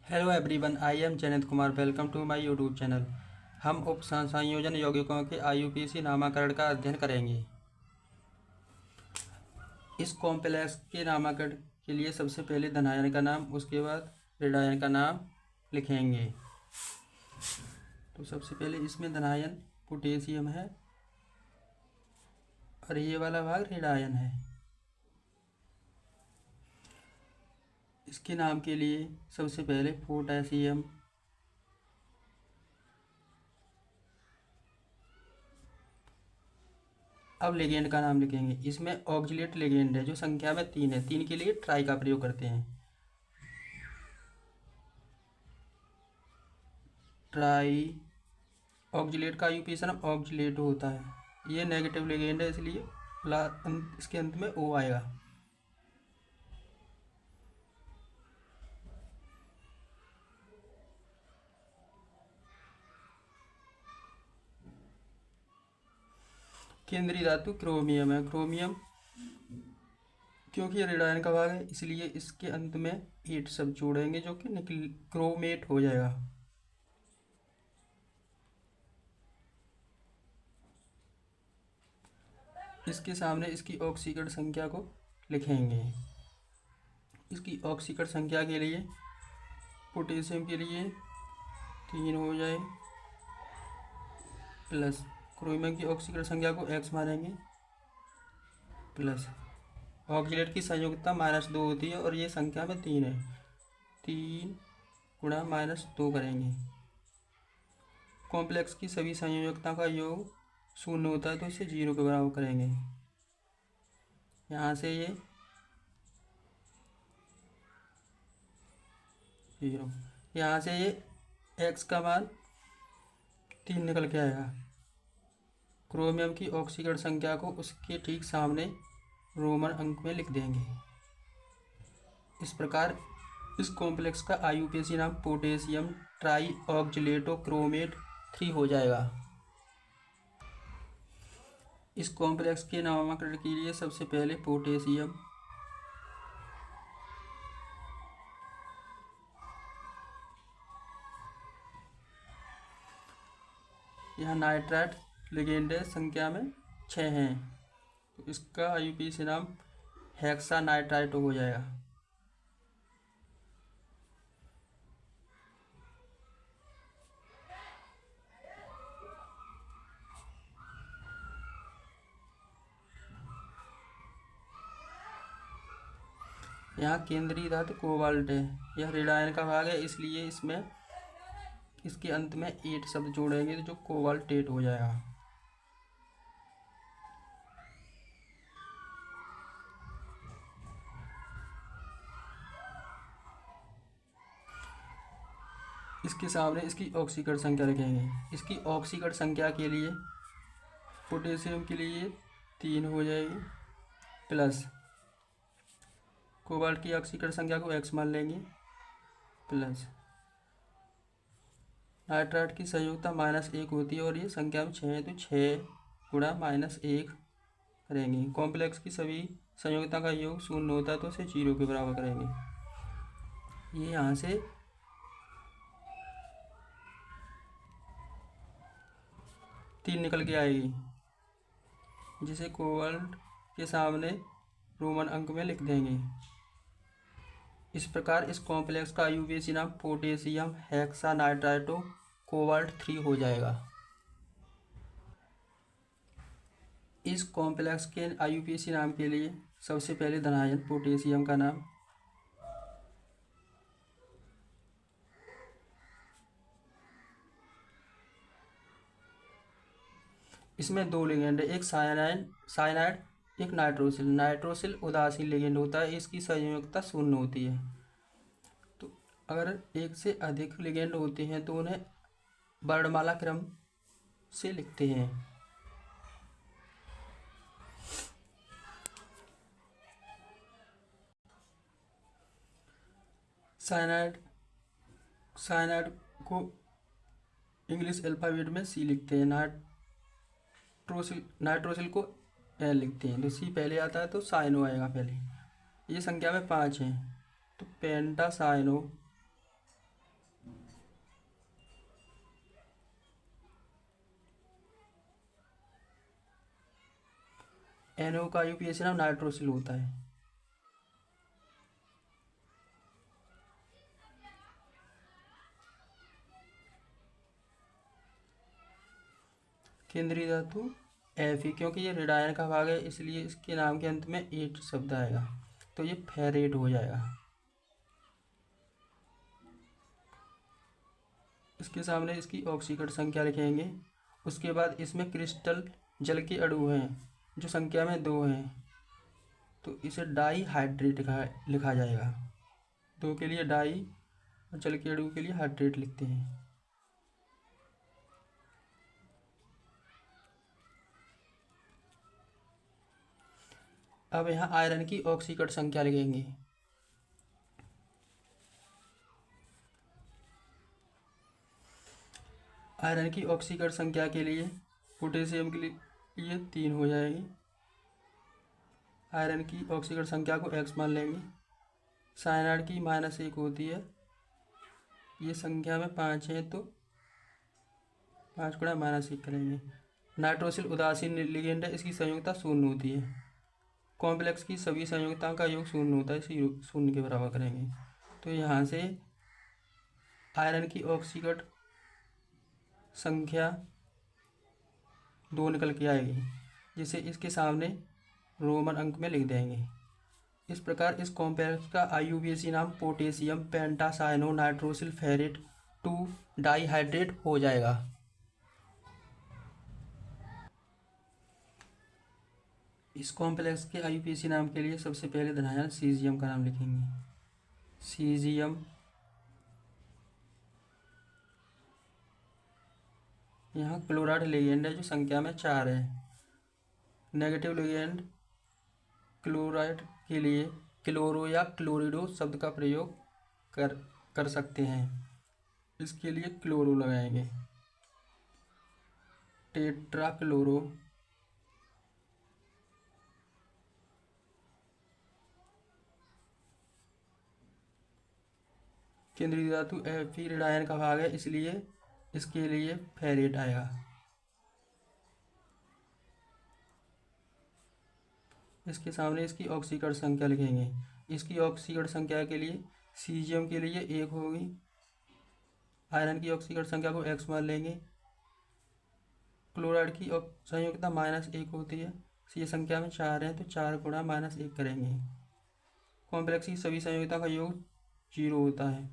Hello everyone, I am Janit Kumar. Welcome to my YouTube channel. हम उप संयोजन यौगिकों के आईयूपीएसी नामाकरण का अध्ययन करेंगे। इस कॉम्प्लेक्स के नामाकरण के लिए सबसे पहले धनायन का नाम, उसके बाद ऋणायन का नाम लिखेंगे। तो सबसे पहले इसमें धनायन पोटेशियम है और ये वाला भाग ऋणायन है। इसके नाम के लिए सबसे पहले पोटेशियम, अब लिगेंड का नाम लिखेंगे। इसमें ऑक्जिलेट लिगेंड है जो संख्या में 3 है। 3 के लिए ट्राई का प्रयोग करते हैं। ट्राई ऑक्जिलेट का आईयूपीएसी नाम ऑक्जिलेट होता है। ये नेगेटिव लिगेंड है, इसलिए इसके अंत में ओ आएगा। केंद्रीय धातु क्रोमियम है। क्रोमियम क्योंकि ये ऋणायन का भाग है, इसलिए इसके अंत में एट शब्द जोड़ेंगे जो कि क्रोमेट हो जाएगा। इसके सामने इसकी ऑक्सीकरण संख्या को लिखेंगे। इसकी ऑक्सीकरण संख्या के लिए पोटेशियम के लिए 3 हो जाए, प्लस क्रोमियम की ऑक्सीकरण संख्या को x मानेंगे, प्लस ऑक्जिलेट की संयोजकता -2 होती है और ये संख्या में 3 है। 3 गुणा -2 करेंगे। कॉम्प्लेक्स की सभी संयोजकता का योग 0 होता है तो इसे 0 के बराबर करेंगे। यहाँ से ये 0, यहाँ से ये x का मान 3 निकल के आएगा। क्रोमियम की ऑक्सीकरण संख्या को उसके ठीक सामने रोमन अंक में लिख देंगे। इस प्रकार इस कॉम्प्लेक्स का आईयूपीएसी नाम पोटेशियम ट्राई ऑक्जिलेटो क्रोमेट 3 हो जाएगा। इस कॉम्प्लेक्स के नामकरण के लिए सबसे पहले पोटेशियम, यहाँ नाइट्राइट लिगेंड है, संख्या में 6 हैं, तो इसका आईयूपीएसी नाम हेक्सा नाइट्राइट हो जाएगा। यहाँ केंद्रीय धातु कोबाल्ट है। यह ऋणायन का भाग है, इसलिए इसमें इसके अंत में 8 शब्द जोड़ेंगे तो जो कोबाल्टेट हो जाएगा। इसके सामने इसकी ऑक्सीकरण संख्या लिखेंगे। इसकी ऑक्सीकरण संख्या के लिए पोटेशियम के लिए 3 हो जाएगी, प्लस कोबाल्ट की ऑक्सीकरण संख्या को x मान लेंगे, प्लस नाइट्राइट की संयोजकता -1 होती है और ये संख्या में 6 है तो 6 गुणा -1 करेंगे। कॉम्प्लेक्स की सभी संयोजकता का योग 0 होता है तो इसे 0 के बराबर करेंगे। ये यहाँ से 3 निकल के आएगी, जिसे कोबाल्ट के सामने रोमन अंक में लिख देंगे। इस प्रकार इस कॉम्प्लेक्स का आईयूपीएसी नाम पोटेशियम हेक्सानाइट्राइटो कोबाल्ट 3 हो जाएगा। इस कॉम्प्लेक्स के आईयूपीएसी नाम के लिए सबसे पहले धनायन पोटेशियम का नाम, इसमें 2 लिगेंड है, एक साइनाइड एक नाइट्रोसिल। नाइट्रोसिल उदासीन लिगेंड होता है, इसकी संयोजकता 0 होती है। तो अगर एक से अधिक लिगेंड होते हैं तो उन्हें वर्णमाला क्रम से लिखते हैं। साइनाइड को इंग्लिश अल्फ़ाबेट में C लिखते हैं। नाइट्रोसिल को L लिखते हैं। तो C पहले आता है तो साइनो आएगा पहले। ये संख्या में 5 हैं तो पेंटा साइनो NO का IUPAC नाम नाइट्रोसिल होता है। केंद्रीय धातु Fe, क्योंकि ये ऋण आयन का भाग है इसलिए इसके नाम के अंत में एट शब्द आएगा, तो ये फेरेट हो जाएगा। इसके सामने इसकी ऑक्सीकरण संख्या लिखेंगे। उसके बाद इसमें क्रिस्टल जल के अणु हैं जो संख्या में 2 हैं, तो इसे डाई हाइड्रेट लिखा जाएगा। 2 के लिए डाई और जल के अणु के लिए हाइड्रेट लिखते हैं। अब यहाँ आयरन की ऑक्सीकरण संख्या लिखेंगे। आयरन की ऑक्सीकरण संख्या के लिए पोटेशियम के लिए 3 हो जाएगी। आयरन की ऑक्सीकरण संख्या को x मान लेंगे। साइनाइड की -1 होती है, ये संख्या में 5 है तो 5 गुणा -1 करेंगे। नाइट्रोसिल उदासीन लिगेंड है, इसकी संयोजकता 0 होती है। कॉम्प्लेक्स की सभी संयोजकताओं का योग 0 होता है, इसे 0 के बराबर करेंगे। तो यहाँ से आयरन की ऑक्सीकरण संख्या 2 निकल के आएगी, जिसे इसके सामने रोमन अंक में लिख देंगे। इस प्रकार इस कॉम्प्लेक्स का IUPAC नाम पोटेशियम पेंटासाइनो नाइट्रोसिल फेरेट 2 डाईहाइड्रेट हो जाएगा। इस कॉम्प्लेक्स के IUPAC नाम के लिए सबसे पहले धनायन सीजियम का नाम लिखेंगे। सीजियम यहाँ क्लोराइड लिगेंड है जो संख्या में 4 है। नेगेटिव लिगेंड क्लोराइड के लिए क्लोरो या क्लोरिडो शब्द का प्रयोग कर सकते हैं। इसके लिए क्लोरो लगाएंगे। टेट्रा क्लोरो, केंद्रीय धातु Fe ऋण आयन का भाग है इसलिए इसके लिए फेरेट आएगा। इसके सामने इसकी ऑक्सीकरण संख्या लिखेंगे। इसकी ऑक्सीकरण संख्या के लिए सीजियम के लिए 1 होगी। आयरन की ऑक्सीकरण संख्या को x मान लेंगे। क्लोराइड की संयोजकता -1 होती है, ये संख्या में 4 है तो 4 गुणा -1 करेंगे। कॉम्प्लेक्स की सभी संयोजकता का योग 0 होता है,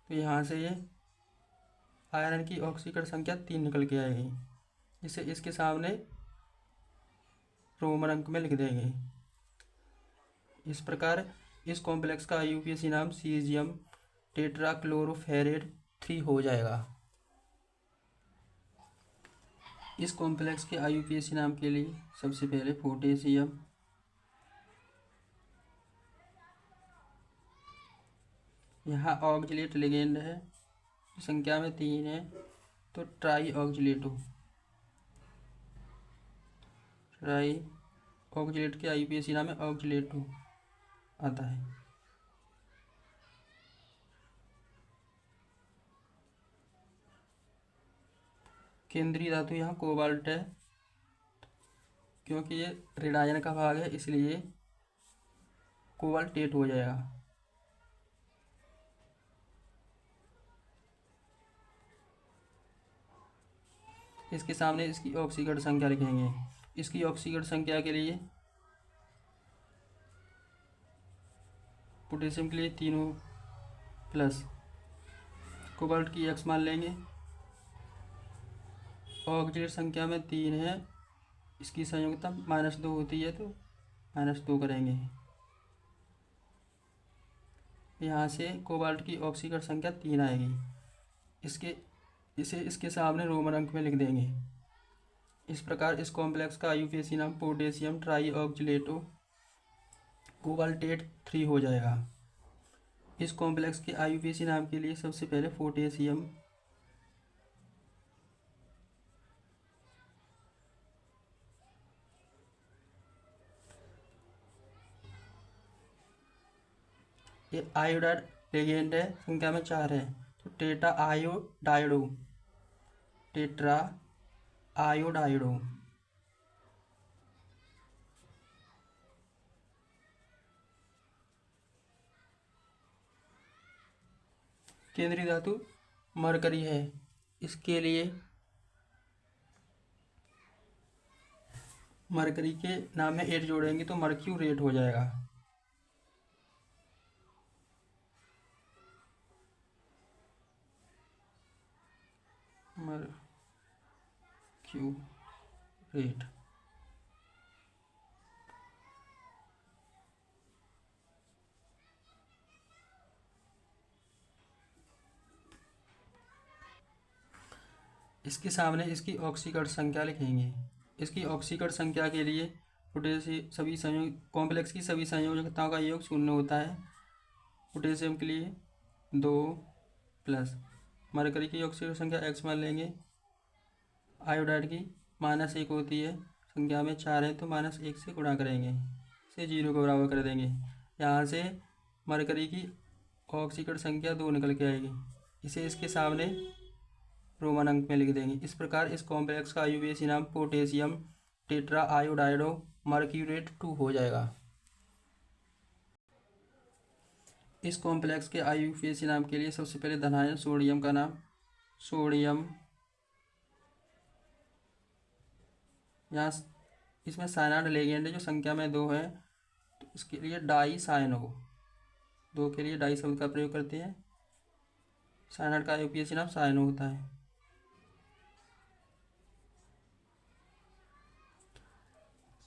तो यहाँ से ये आयरन की ऑक्सीकरण संख्या 3 निकल के आएगी, जिसे इसके सामने रोमन अंक में लिख देंगे। इस प्रकार इस कॉम्प्लेक्स का IUPAC नाम सीजियम टेट्राक्लोरोफेरेट 3 हो जाएगा। इस कॉम्प्लेक्स के IUPAC नाम के लिए सबसे पहले पोटेशियम, यहाँ ऑक्जिलेट लिगेंड है, संख्या में 3 है तो ट्राई ऑक्जिलेटो। ट्राई ऑक्जिलेट के IUPAC नाम में ऑक्जिलेटो आता है। केंद्रीय धातु यहाँ कोबाल्ट है, क्योंकि ये ऋण आयन का भाग है इसलिए कोबाल्टेट हो जाएगा। इसके सामने इसकी ऑक्सीकरण संख्या लिखेंगे। इसकी ऑक्सीकरण संख्या के लिए पोटेशियम के लिए 3 प्लस, कोबाल्ट की x मान लेंगे। ऑक्सीकरण संख्या में 3 है, इसकी संयोजकता -2 होती है तो -2 करेंगे। यहाँ से कोबाल्ट की ऑक्सीकरण संख्या 3 आएगी। इसके सामने रोमन अंक में लिख देंगे। इस प्रकार इस कॉम्प्लेक्स का IUPAC नाम पोटेशियम ट्राई ऑक्जिलेटो कोबाल्टेट 3 हो जाएगा। इस कॉम्प्लेक्स के IUPAC नाम के लिए सबसे पहले पोटेशियम, ये आयोडाइड लिगेंड है, संख्या में 4 है तो टेट्रा आयोडाइडो, टेट्रा आयोडाइडो। केंद्रीय धातु मरकरी है, इसके लिए मरकरी के नाम में 8 जोड़ेंगे तो मर्क्यूरेट हो जाएगा। मर्क्यूरेट। इसके सामने इसकी ऑक्सीकरण संख्या लिखेंगे। इसकी ऑक्सीकरण संख्या के लिए पोटेशियम सभी संयोग कॉम्प्लेक्स की सभी संयोजकताओं का योग 0 होता है। पोटेशियम के लिए 2 प्लस मरकरी की ऑक्सीकरण संख्या x मान लेंगे। आयोडाइड की -1 होती है, संख्या में 4 है तो -1 से गुणा करेंगे, इसे 0 के बराबर कर देंगे। यहाँ से मरकरी की ऑक्सीकरण संख्या 2 निकल के आएगी, इसे इसके सामने रोमन अंक में लिख देंगे। इस प्रकार इस कॉम्प्लेक्स का आईयूपीएसी नाम पोटेशियम टेट्रा आयोडाइडो मर्क्यूरेट 2 हो जाएगा। इस कॉम्प्लेक्स के आईयूपीएसी नाम के लिए सबसे पहले धनायन सोडियम का नाम सोडियम, यहाँ इसमें साइनाइड लिगेंड है जो संख्या में 2 है तो इसके लिए डाई साइनो, 2 के लिए डाई शब्द का प्रयोग करते हैं। साइनाइड का आईयूपीएसी नाम साइनो होता है।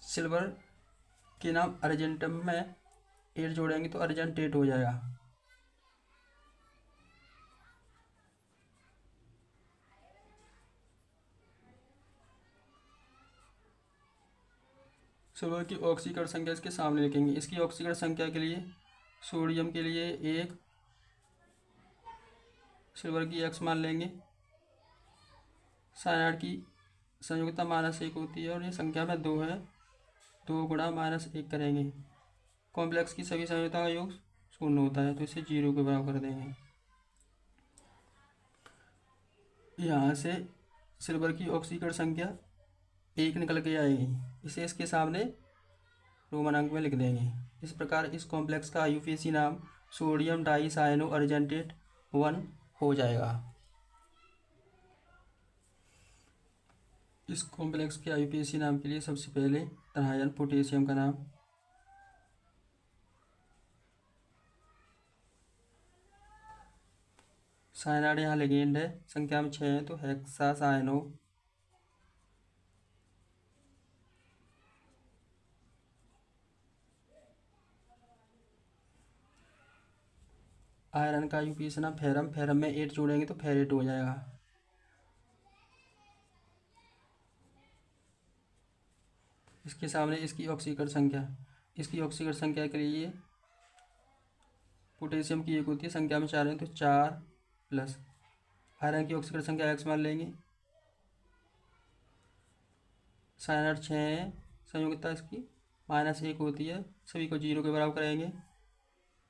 सिल्वर के नाम अर्जेंटम में 8 जोड़ेंगे तो अर्जेंटेट हो जाएगा। सिल्वर की ऑक्सीकरण संख्या इसके सामने लिखेंगे। इसकी ऑक्सीकरण संख्या के लिए सोडियम के लिए 1, सिल्वर की x मान लेंगे। साइनाइड की संयोगिता -1 होती है और ये संख्या में 2 है, 2 गुणा -1 करेंगे। कॉम्प्लेक्स की सभी संयोगिता का योग 0 होता है तो इसे 0 के बराबर कर देंगे। यहाँ से सिल्वर की ऑक्सीकरण संख्या 1 निकल के आएगी, इसे इसके सामने रोमन अंक में लिख देंगे। इस प्रकार इस कॉम्प्लेक्स का आईयूपीएसी नाम सोडियम डाई साइनो अर्जेंटेट 1 हो जाएगा। इस कॉम्प्लेक्स के आईयूपीएसी नाम के लिए सबसे पहले धनायन पोटेशियम का नाम साइनाइड यहाँ लिगेंड है, संख्या में 6 है तो हेक्सा साइनो, आयरन का आईयूपीएसी नाम फेरम, फेरम में 8 जोड़ेंगे तो फेरेट हो जाएगा। इसके सामने इसकी ऑक्सीकरण संख्या, इसकी ऑक्सीकरण संख्या के लिए पोटेशियम की 1 होती है, संख्या में 4 है तो 4 प्लस आयरन की ऑक्सीकरण संख्या x मान लेंगे। साइनाइड 6 है, संयोगिता इसकी -1 होती है, सभी को 0 के बराबर करेंगे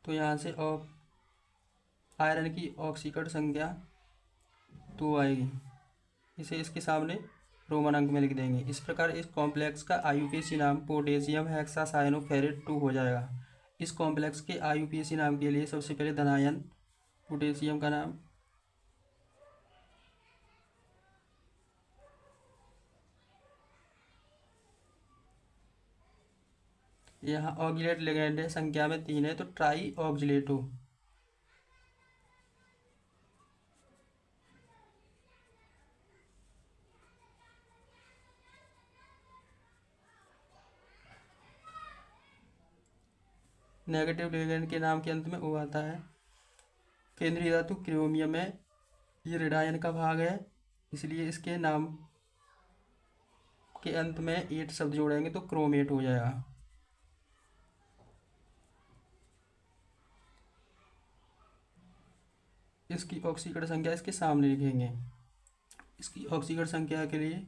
तो यहाँ से आयरन की ऑक्सीकरण संख्या 2 आएगी, इसे इसके सामने रोमन अंक में लिख देंगे। इस प्रकार इस कॉम्प्लेक्स का आईयूपीएसी नाम पोटेशियम हेक्सासाइनोफेरेट 2 हो जाएगा। इस कॉम्प्लेक्स के आईयूपीएसी नाम के लिए सबसे पहले धनायन पोटेशियम का नाम यहाँ ऑक्जिलेट लिगेंड है, संख्या में 3 है तो ट्राई ऑक्जिलेटो, नेगेटिव लिगेंड के नाम के अंत में ओ आता है। केंद्रीय धातु क्रोमियम है, ये रेडायन का भाग है, इसलिए इसके नाम के अंत में 8 शब्द जोड़ेंगे तो क्रोमेट हो जाएगा। इसकी ऑक्सीकरण संख्या इसके सामने लिखेंगे। इसकी ऑक्सीकरण संख्या के लिए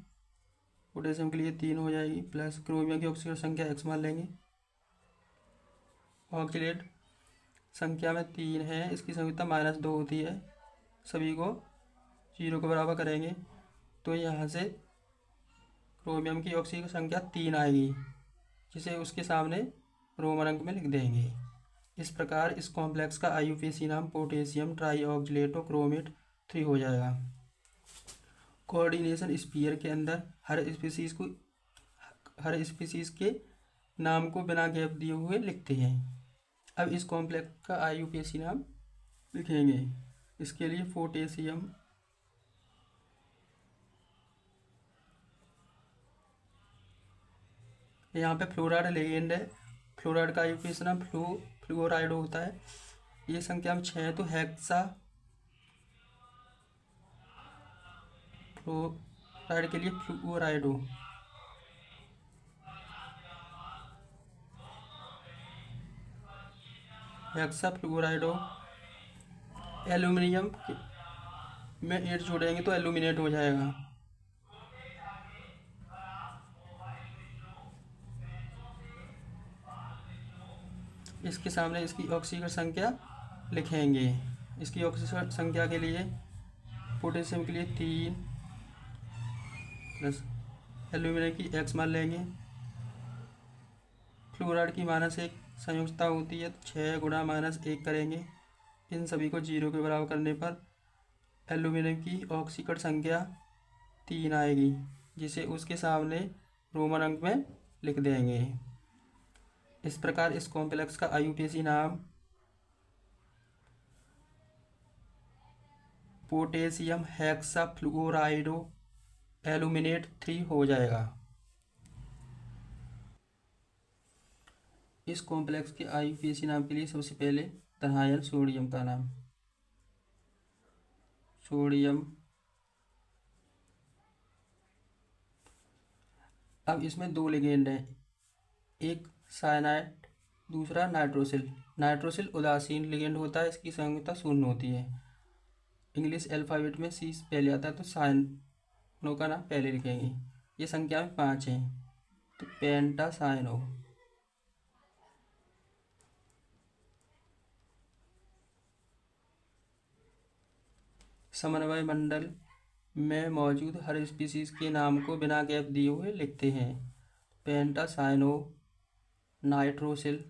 पोटेशियम के लिए 3 हो जाएगी, प्लस क्रोमियम की ऑक्सीकरण संख्या x मान लेंगे। ऑक्सीलेट संख्या में 3 है, इसकी संयुक्ता -2 होती है, सभी को 0 के बराबर करेंगे तो यहाँ से क्रोमियम की ऑक्सीकरण संख्या 3 आएगी, जिसे उसके सामने रोमन अंक में लिख देंगे। इस प्रकार इस कॉम्प्लेक्स का आईयूपीएसी नाम पोटेशियम ट्राईऑक्सलेटो क्रोमेट 3 हो जाएगा। कोऑर्डिनेशन स्फीयर के अंदर हर स्पीसीज के नाम को बिना गैप दिए हुए लिखते हैं। अब इस कॉम्प्लेक्स का आईयूपीएसी नाम लिखेंगे। इसके लिए पोटेशियम यहाँ पे फ्लोराइड लिगेंड है। फ्लोराइड का आईयूपीएसी नाम फ्लोराइड होता है। ये संख्या में 6 है, तो हेक्सा फ्लोराइड के लिए फ्लोराइडो। हेक्सा फ्लोराइडो। एल्यूमिनियम में 8 जोड़ेंगे तो एल्यूमिनेट हो जाएगा। इसके सामने इसकी ऑक्सीजन संख्या लिखेंगे। इसकी ऑक्सीजन संख्या के लिए पोटेशियम के लिए 3 प्लस एल्यूमिनियम की x मान लेंगे। फ्लोराइड की -1 संयुक्तता होती है, तो 6 गुणा -1 करेंगे। इन सभी को 0 के बराबर करने पर एल्यूमिनियम की ऑक्सीकरण संख्या 3 आएगी, जिसे उसके सामने रोमन अंक में लिख देंगे। इस प्रकार इस कॉम्प्लेक्स का आईयूपीएसी नाम पोटेशियम हेक्साफ्लोराइडो एल्यूमिनेट 3 हो जाएगा। इस कॉम्प्लेक्स के आईयूपीएसी नाम के लिए सबसे पहले तरहायन सोडियम का नाम। सोडियम। अब इसमें 2 लिगेंड हैं, एक साइनाइड, दूसरा नाइट्रोसिल। नाइट्रोसिल उदासीन लिगेंड होता है, इसकी संयोजकता 0 होती है। इंग्लिश अल्फ़ाबेट में सी पहले आता है, तो साइनो का नाम पहले लिखेंगे। ये संख्या में 5 हैं, तो पेंटासाइनो। समन्वय मंडल में मौजूद हर स्पीसीज के नाम को बिना गैप दिए हुए लिखते हैं। पेंटासाइनो, नाइट्रोसिल,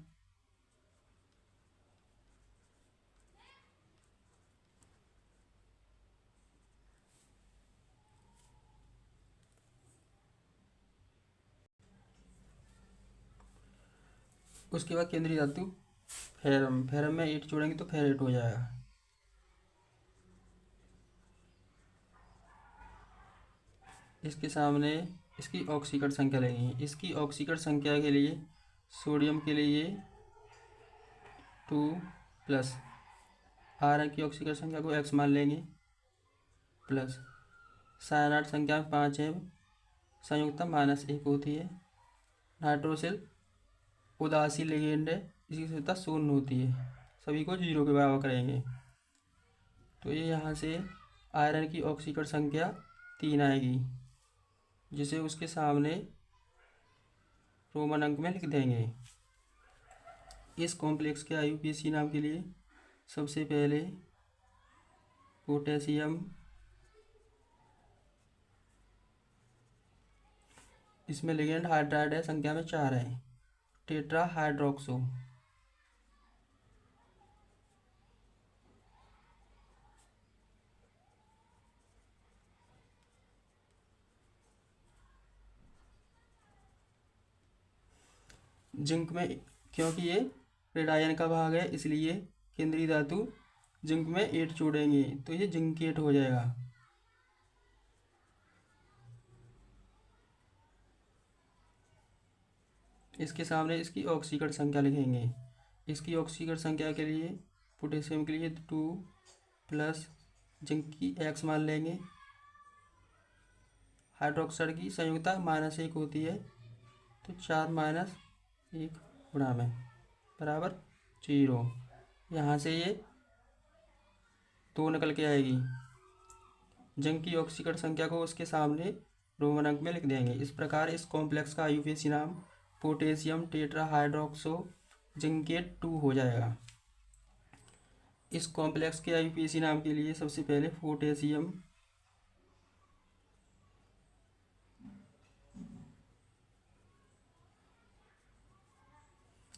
उसके बाद केंद्रीय धातु फेरम। फेरम में 8 जोड़ेंगे तो फेरेट हो जाएगा। इसके सामने इसकी ऑक्सीकरण संख्या लगेगी। इसकी ऑक्सीकरण संख्या के लिए सोडियम के लिए 2 प्लस आयरन की ऑक्सीकरण संख्या को x मान लेंगे, प्लस साइनाइड संख्या में 5 है, संयुक्ता -1 होती है। नाइट्रोसिल उदासीन लिगेंड है, इसकी संयुक्ता 0 होती है। सभी को 0 के बराबर करेंगे, तो ये यहाँ से आयरन की ऑक्सीकरण संख्या 3 आएगी, जिसे उसके सामने रोमन अंक में लिख देंगे। इस कॉम्प्लेक्स के आईयूपीएसी नाम के लिए सबसे पहले पोटेशियम, इसमें लिगेंड हाइड्राइड है, संख्या में 4 है, टेट्रा हाइड्रोक्सो। जिंक में, क्योंकि ये रेडायन का भाग है, इसलिए केंद्रीय धातु जिंक में 8 जोड़ेंगे तो ये जिंकेट हो जाएगा। इसके सामने इसकी ऑक्सीकरण संख्या लिखेंगे। इसकी ऑक्सीकरण संख्या के लिए पोटेशियम के लिए 2 प्लस जिंक की x मान लेंगे। हाइड्रोक्साइड की संयुक्ता -1 होती है, तो 4 - 1 गुणा में बराबर 0। यहाँ से ये 2 निकल के आएगी। जिंक की ऑक्सीकरण संख्या को उसके सामने रोमन अंक में लिख देंगे। इस प्रकार इस कॉम्प्लेक्स का आईयूपीएसी नाम पोटेशियम टेट्रा हाइड्रोक्सो जिंकेट 2 हो जाएगा। इस कॉम्प्लेक्स के आईयूपीएसी नाम के लिए सबसे पहले पोटेशियम,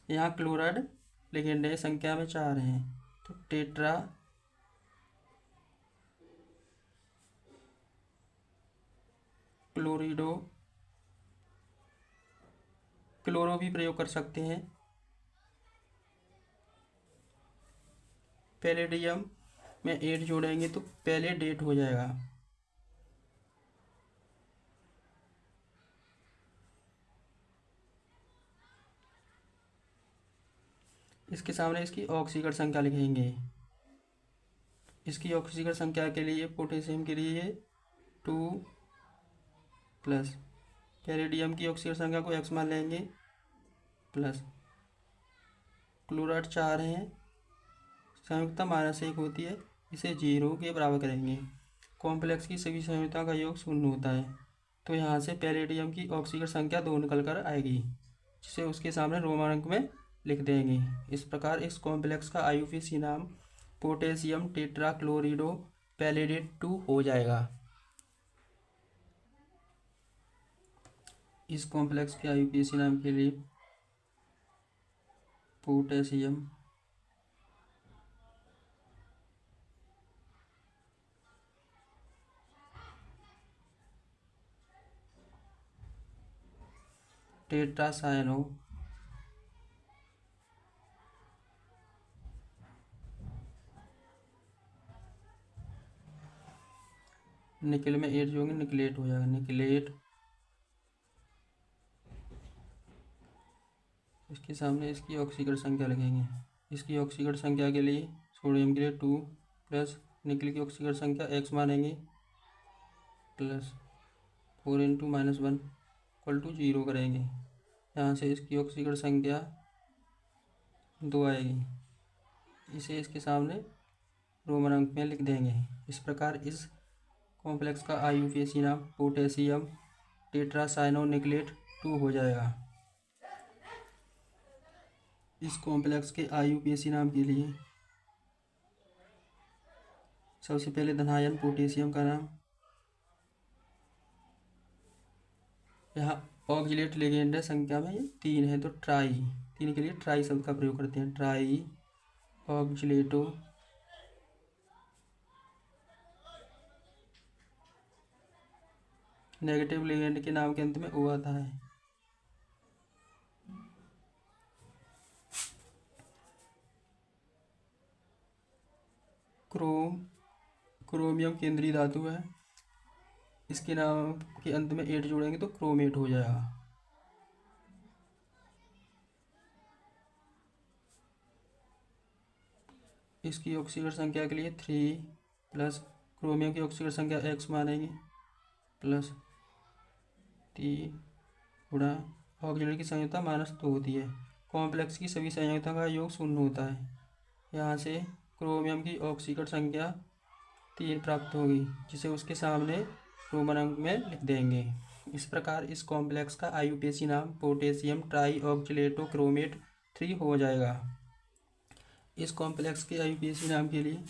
यहाँ क्लोराइड लिगेंड है, संख्या में 4 हैं। तो टेट्रा क्लोरिडो क्लोरो भी प्रयोग कर सकते हैं। पैलेडियम में 8 जोड़ेंगे तो पैलेडेट हो जाएगा। इसके सामने इसकी ऑक्सीकरण संख्या लिखेंगे। इसकी ऑक्सीकरण संख्या के लिए पोटेशियम के लिए 2 प्लस पैलेडियम की ऑक्सीकरण संख्या को x मान लेंगे प्लस क्लोराइड 4 हैं, संयुक्ता -1 होती है, इसे 0 के बराबर करेंगे। कॉम्प्लेक्स की सभी संयुक्ता का योग 0 होता है। तो यहाँ से पैलेडियम की ऑक्सीकरण संख्या 2 निकल कर आएगी, जिसे उसके सामने रोमन अंक में लिख देंगे। इस प्रकार इस कॉम्प्लेक्स का IUPAC नाम पोटेशियम टेट्राक्लोरिडो पैलेडेट 2 हो जाएगा। इस कॉम्प्लेक्स के IUPAC नाम के लिए पोटेशियम टेट्रासायनो निकल में 8 जो होंगे निकलेट हो जाएगा, निकलेट। इसके सामने इसकी ऑक्सीकरण संख्या लगेंगे। इसकी ऑक्सीकरण संख्या के लिए सोडियम के लिए 2 प्लस निकल की ऑक्सीकरण संख्या x मानेंगे प्लस 4 × -1 = 0 करेंगे। यहाँ से इसकी ऑक्सीकरण संख्या 2 आएगी, इसे इसके सामने रोमन अंक में लिख देंगे। इस प्रकार इस कॉम्प्लेक्स का IUPAC नाम पोटेशियम टेट्रासाइनोनिकलेट 2 हो जाएगा। इस कॉम्प्लेक्स के IUPAC नाम के लिए सबसे पहले धनायन पोटेशियम का नाम, यहाँ ऑक्जिलेट लिगेंड है, संख्या में ये 3 है, तो ट्राई, 3 के लिए ट्राई शब्द का प्रयोग करते हैं, ट्राई ऑक्जिलेटो नेगेटिव लिगेंड के नाम के अंत में O आता है। क्रोमियम केंद्रीय धातु है, इसके नाम के अंत में 8 जोड़ेंगे तो क्रोमेट हो जाएगा। इसकी ऑक्सीकरण संख्या के लिए 3 प्लस क्रोमियम की ऑक्सीकरण संख्या x मानेंगे प्लस 3 गुणा ऑक्सीजन की संयुक्ता -2 होती है। कॉम्प्लेक्स की सभी संयुक्ता का योग 0 होता है। यहाँ से क्रोमियम की ऑक्सीकरण संख्या 3 प्राप्त होगी, जिसे उसके सामने रोमन अंक में लिख देंगे। इस प्रकार इस कॉम्प्लेक्स का IUPAC नाम पोटेशियम ट्राई ऑक्जिलेटो क्रोमेट 3 हो जाएगा। इस कॉम्प्लेक्स के IUPAC नाम के लिए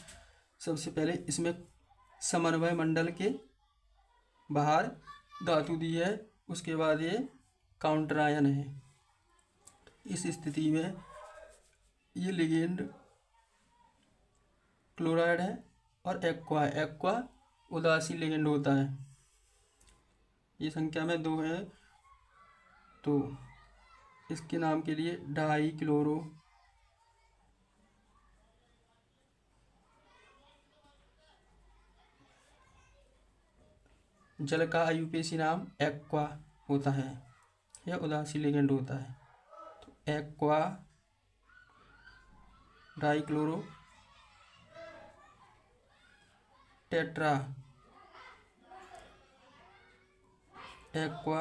सबसे पहले इसमें समन्वय मंडल के बाहर धातु दी है, उसके बाद ये काउंटर आयन है। इस स्थिति में ये लिगेंड क्लोराइड है और एक्वा है। एक्वा उदासीन लिगेंड होता है। ये संख्या में 2 है, तो इसके नाम के लिए डाई क्लोरो जल का IUPAC नाम एक्वा होता है, यह उदासीन लिगेंड होता है। तो aqua die chloro tetra aqua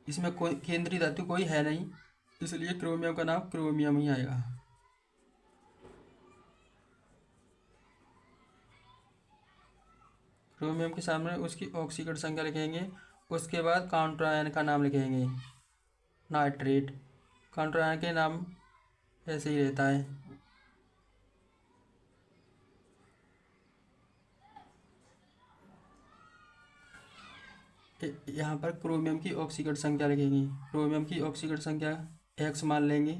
इसमें कोई केंद्रीय धातु कोई है नहीं, इसलिए क्रोमियम का नाम क्रोमियम ही आएगा। क्रोमियम के सामने उसकी ऑक्सीकरण संख्या लिखेंगे, उसके बाद काउंटर आयन का नाम लिखेंगे, नाइट्रेट। काउंटर आयन के नाम ऐसे ही रहता है। यहाँ पर क्रोमियम की ऑक्सीकरण संख्या लिखेंगे। क्रोमियम की ऑक्सीकरण संख्या x मान लेंगे।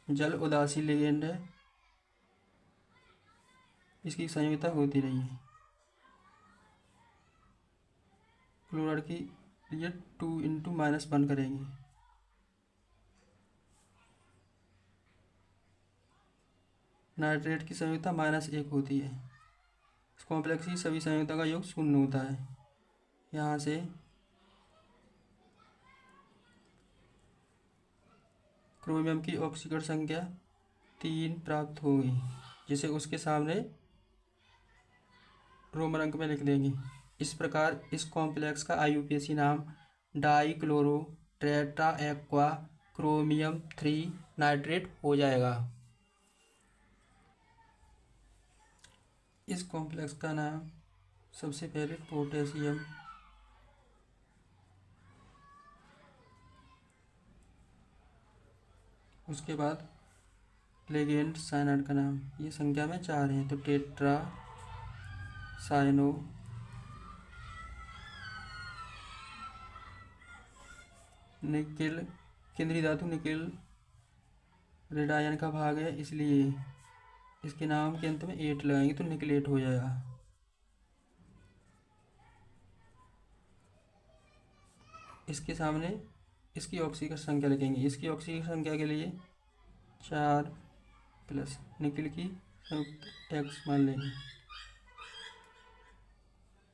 जल उदासीन लिगेंड है, इसकी संयोजकता होती नहीं है। क्लोराइड की लिए 2 × करेंगे। नाइट्रेट की संयोजकता -1 होती है। इस कॉम्प्लेक्स की सभी संयोजकता का योग 0 होता है। यहाँ से क्रोमियम की ऑक्सीकरण संख्या 3 प्राप्त होगी, जिसे उसके सामने रोमन अंक में लिख देंगे। इस प्रकार इस कॉम्प्लेक्स का IUPAC नाम dichloro tetra aqua chromium 3 nitrate हो जाएगा। इस कॉम्प्लेक्स का नाम सबसे पहले पोटेशियम, उसके बाद लिगेंड साइनाइड का नाम, ये संख्या में 4 हैं, तो टेट्रा साइनो निकिल, केंद्रीय धातु निकिल रेडायन का भाग है, इसलिए इसके नाम के अंत में 8 लगाएंगे तो निकलेट हो जाएगा। इसके सामने इसकी ऑक्सीकरण संख्या लिखेंगे। इसकी ऑक्सीकरण संख्या के लिए 4 प्लस निकिल की संयुक्त x मान लेंगे।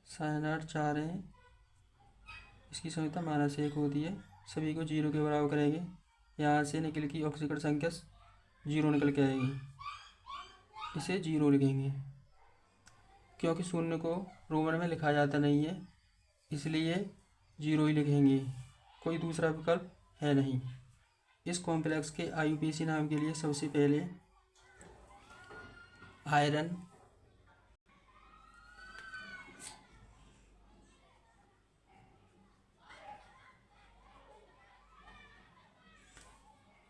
साइनाइड 4 है, इसकी संयुक्ता -1 होती है। सभी को 0 के बराबर करेंगे। यहाँ से निकिल की ऑक्सीकरण संख्या 0 निकल के आएगी, इसे 0 लिखेंगे। क्योंकि शून्य को रोमन में लिखा जाता नहीं है, इसलिए 0 ही लिखेंगे, कोई दूसरा विकल्प है नहीं। इस कॉम्प्लेक्स के IUPAC नाम के लिए सबसे पहले आयरन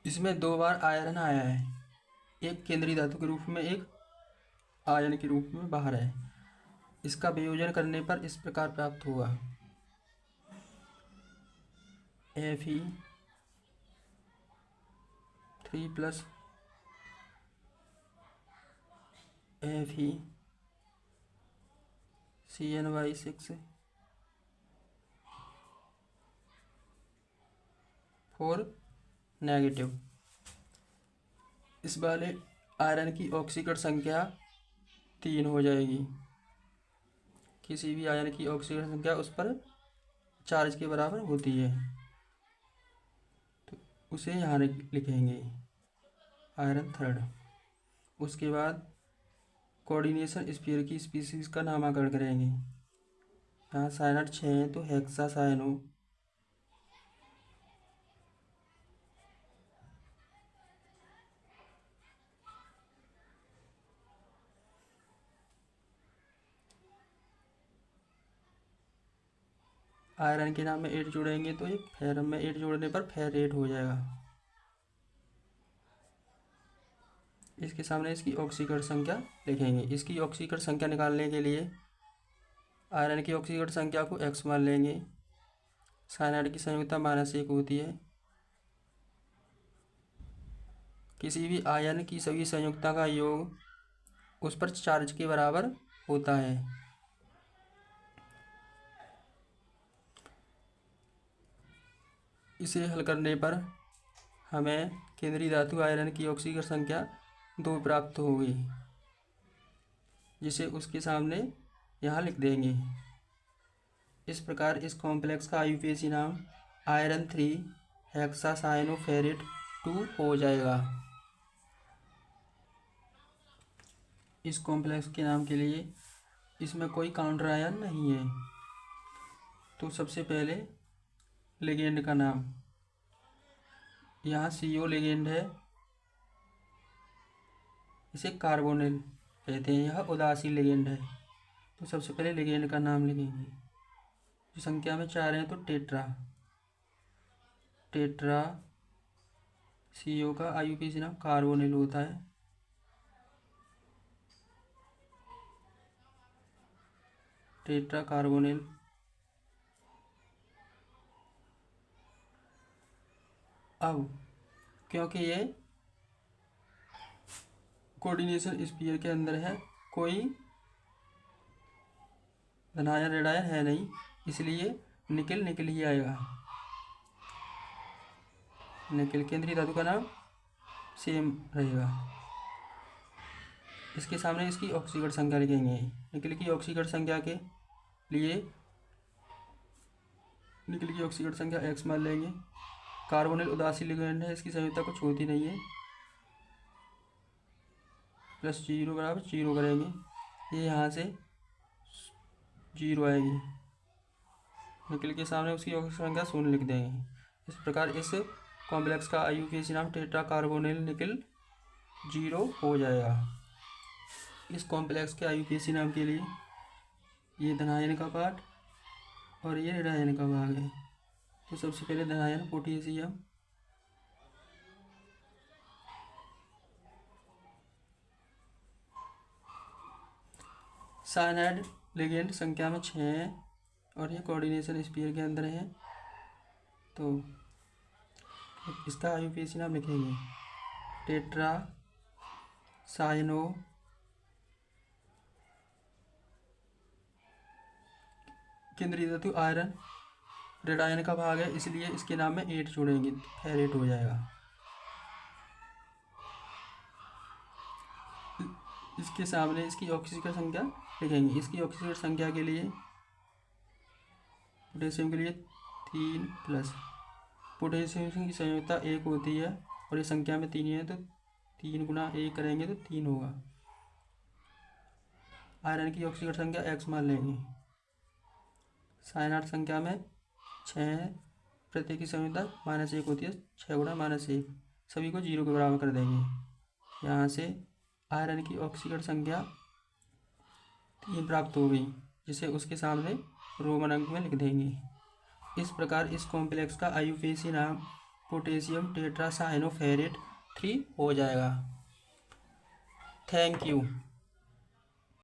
इसमें 2 बार आयरन आया है, एक केंद्रीय धातु के रूप में, एक आयन के रूप में बाहर है। इसका वियोजन करने पर इस प्रकार प्राप्त होगा Fe3 + FeCN/6 4 नेगेटिव। इस वाले आयरन की ऑक्सीकरण संख्या 3 हो जाएगी। किसी भी आयन की ऑक्सीकरण संख्या उस पर चार्ज के बराबर होती है, तो उसे यहाँ लिखेंगे आयरन 3। उसके बाद कोऑर्डिनेशन स्फीयर की स्पीशीज का नामकरण करेंगे। यहाँ साइनाइड 6 है, तो हेक्सा साइनो, आयरन के नाम में 8 जोड़ेंगे तो ये फेरम में 8 जोड़ने पर फेरेट हो जाएगा। इसके सामने इसकी ऑक्सीकरण संख्या लिखेंगे। इसकी ऑक्सीकरण संख्या निकालने के लिए आयरन की ऑक्सीकरण संख्या को x मान लेंगे। साइनाइड की संयुक्ता -1 होती है। किसी भी आयन की सभी संयुक्ता का योग उस पर चार्ज के बराबर होता है। इसे हल करने पर हमें केंद्रीय धातु आयरन की ऑक्सीकरण संख्या 2 प्राप्त होगी, जिसे उसके सामने यहाँ लिख देंगे। इस प्रकार इस कॉम्प्लेक्स का IUPAC नाम आयरन 3 हेक्सासाइनोफेरेट 2 हो जाएगा। इस कॉम्प्लेक्स के नाम के लिए इसमें कोई काउंटर आयन नहीं है, तो सबसे पहले लिगेंड का नाम, यहाँ CO लिगेंड है, इसे कार्बोनिल कहते हैं, यह उदासीन लिगेंड है। तो सबसे पहले लिगेंड का नाम लिखेंगे। जो संख्या में 4 हैं, तो टेट्रा CO का IUPAC नाम कार्बोनिल होता है। Tetra carbonyl. अब क्योंकि ये कोऑर्डिनेशन स्फीयर के अंदर है, कोई धनायन ऋणायन है नहीं, इसलिए निकिल निकिल ही आएगा। निकिल केंद्रीय धातु का नाम सेम रहेगा। इसके सामने इसकी ऑक्सीकरण संख्या लिखेंगे। निकिल की ऑक्सीकरण संख्या के लिए निकिल की ऑक्सीकरण संख्या x मान लेंगे। कार्बोनिल उदासी लिगेंड है, इसकी संयोजकता कुछ होती नहीं है, +0 बराबर 0 करेंगे, ये यहाँ से 0 आएगी। निकिल के सामने उसकी ऑक्सीकरण संख्या 0 लिख देंगे। इस प्रकार इस कॉम्प्लेक्स का IUPAC नाम टेट्रा कार्बोनिल निकिल 0 हो जाएगा। इस कॉम्प्लेक्स के IUPAC नाम के लिए ये धनायन का पार्ट और ये ऋणायन का भाग है। तो सबसे पहले धनायन पोटेशियम, साइनाइड लिगेंड संख्या में 6 है और ये कोऑर्डिनेशन स्फीयर के अंदर है। तो इसका IUPAC नाम लिखेंगे टेट्रा साइनो केंद्रीय धातु आयरन, ऋणायन का भाग है, इसलिए इसके नाम में 8 जोड़ेंगे, फेरेट हो जाएगा। इसके सामने इसकी ऑक्सीकरण संख्या लिखेंगे। इसकी ऑक्सीकरण संख्या के लिए पोटेशियम के लिए 3+, पोटेशियम की संयोजकता 1 होती है और ये संख्या में 3 है, तो 3 गुना 1 करेंगे तो 3 होगा। आयरन की ऑक्सीकरण संख्या x मान लेंगे। साइनाइड संख्या में 6 है, प्रत्येक की संयोजकता -1 होती है, 6 गुना -1, सभी को 0 के बराबर कर देंगे। यहाँ से आयरन की ऑक्सीकरण संख्या 3 प्राप्त हो गई, जिसे उसके सामने रोमन अंक में लिख देंगे। इस प्रकार इस कॉम्प्लेक्स का IUPAC नाम पोटेशियम टेट्रा साइनोफेरेट 3 हो जाएगा। Thank you.